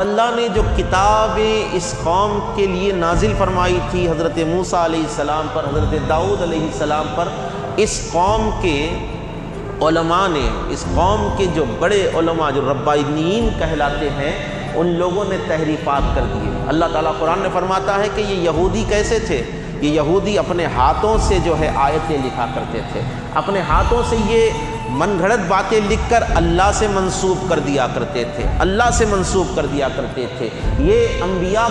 اللہ نے جو کتاب اس قوم کے لیے نازل فرمائی تھی حضرت موسیٰ علیہ السلام پر، حضرت داؤد علیہ السلام پر، اس قوم کے علماء نے، اس قوم کے جو بڑے علماء جو ربانیین کہلاتے ہیں، ان لوگوں نے تحریفات کر دیے۔ اللہ تعالیٰ قرآن میں فرماتا ہے کہ یہ یہودی کیسے تھے؟ یہ یہودی اپنے ہاتھوں سے جو ہے آیتیں لکھا کرتے تھے، اپنے ہاتھوں سے یہ من گھڑت باتیں لکھ کر اللہ سے منسوب کر دیا کرتے تھے، اللہ سے منسوب کر دیا کرتے تھے۔ یہ انبیاء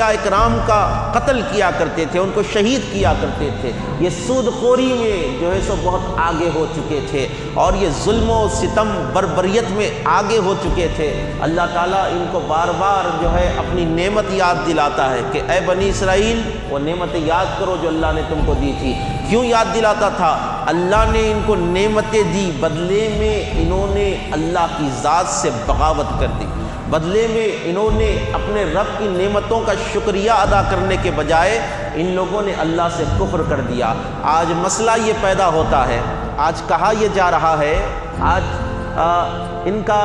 اکرام کا قتل کیا کرتے تھے، ان کو شہید کیا کرتے تھے۔ یہ سود خوری میں جو ہے سو بہت آگے ہو چکے تھے، اور یہ ظلم و ستم بربریت میں آگے ہو چکے تھے۔ اللہ تعالیٰ ان کو بار بار جو ہے اپنی نعمت یاد دلاتا ہے کہ اے بنی اسرائیل، وہ نعمتیں یاد کرو جو اللہ نے تم کو دی تھی۔ کیوں یاد دلاتا تھا؟ اللہ نے ان کو نعمتیں دی، بدلے میں انہوں نے اللہ کی ذات سے بغاوت کر دی، بدلے میں انہوں نے اپنے رب کی نعمتوں کا شکریہ ادا کرنے کے بجائے ان لوگوں نے اللہ سے کفر کر دیا۔ آج مسئلہ یہ پیدا ہوتا ہے، آج کہا یہ جا رہا ہے، آج ان کا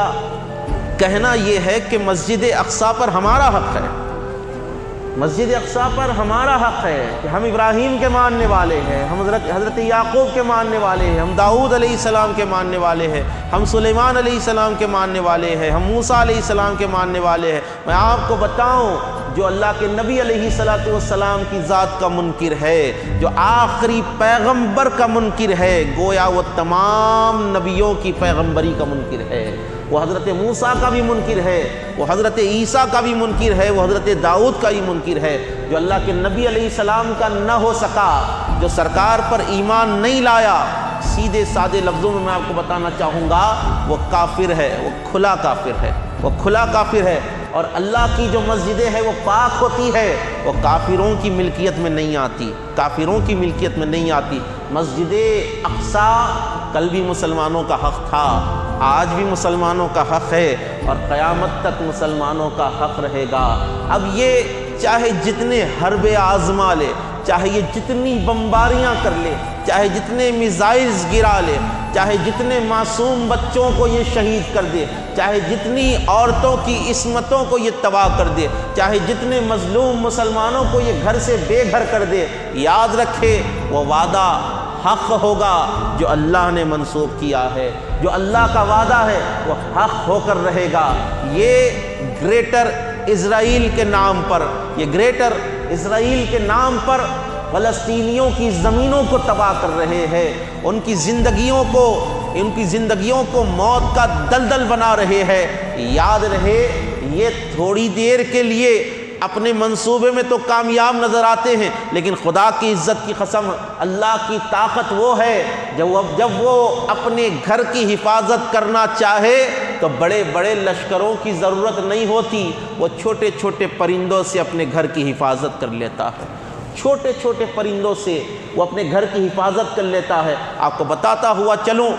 کہنا یہ ہے کہ مسجد اقصیٰ پر ہمارا حق ہے، مسجد اقصیٰ پر ہمارا حق ہے کہ ہم ابراہیم کے ماننے والے ہیں، ہم حضرت یعقوب کے ماننے والے ہیں، ہم داؤد علیہ السلام کے ماننے والے ہیں، ہم سلیمان علیہ السلام کے ماننے والے ہیں، ہم موسیٰ علیہ السلام کے ماننے والے ہیں۔ میں آپ کو بتاؤں، جو اللہ کے نبی علیہ السلام کی ذات کا منکر ہے، جو آخری پیغمبر کا منکر ہے، گویا وہ تمام نبیوں کی پیغمبری کا منکر ہے۔ وہ حضرت موسیٰ کا بھی منکر ہے، وہ حضرت عیسیٰ کا بھی منکر ہے، وہ حضرت داؤد کا بھی منکر ہے۔ جو اللہ کے نبی علیہ السلام کا نہ ہو سکا، جو سرکار پر ایمان نہیں لایا، سیدھے سادے لفظوں میں آپ کو بتانا چاہوں گا، وہ کافر ہے، وہ کھلا کافر ہے، وہ کھلا کافر ہے۔ اور اللہ کی جو مسجدیں ہیں وہ پاک ہوتی ہے، وہ کافروں کی ملکیت میں نہیں آتی، کافروں کی ملکیت میں نہیں آتی۔ مسجد اقصیٰ کل بھی مسلمانوں کا حق تھا، آج بھی مسلمانوں کا حق ہے، اور قیامت تک مسلمانوں کا حق رہے گا۔ اب یہ چاہے جتنے حربے آزما لے، چاہے یہ جتنی بمباریاں کر لے، چاہے جتنے میزائلز گرا لے، چاہے جتنے معصوم بچوں کو یہ شہید کر دے، چاہے جتنی عورتوں کی عصمتوں کو یہ تباہ کر دے، چاہے جتنے مظلوم مسلمانوں کو یہ گھر سے بے گھر کر دے، یاد رکھے وہ وعدہ حق ہوگا جو اللہ نے منسوب کیا ہے، جو اللہ کا وعدہ ہے وہ حق ہو کر رہے گا۔ یہ گریٹر اسرائیل کے نام پر، یہ گریٹر اسرائیل کے نام پر فلسطینیوں کی زمینوں کو تباہ کر رہے ہیں، ان کی زندگیوں کو موت کا دلدل بنا رہے ہیں۔ یاد رہے، یہ تھوڑی دیر کے لیے اپنے منصوبے میں تو کامیاب نظر آتے ہیں، لیکن خدا کی عزت کی قسم، اللہ کی طاقت وہ ہے جب وہ اپنے گھر کی حفاظت کرنا چاہے تو بڑے بڑے لشکروں کی ضرورت نہیں ہوتی، وہ چھوٹے چھوٹے پرندوں سے اپنے گھر کی حفاظت کر لیتا ہے، چھوٹے چھوٹے پرندوں سے وہ اپنے گھر کی حفاظت کر لیتا ہے۔ آپ کو بتاتا ہوا چلوں،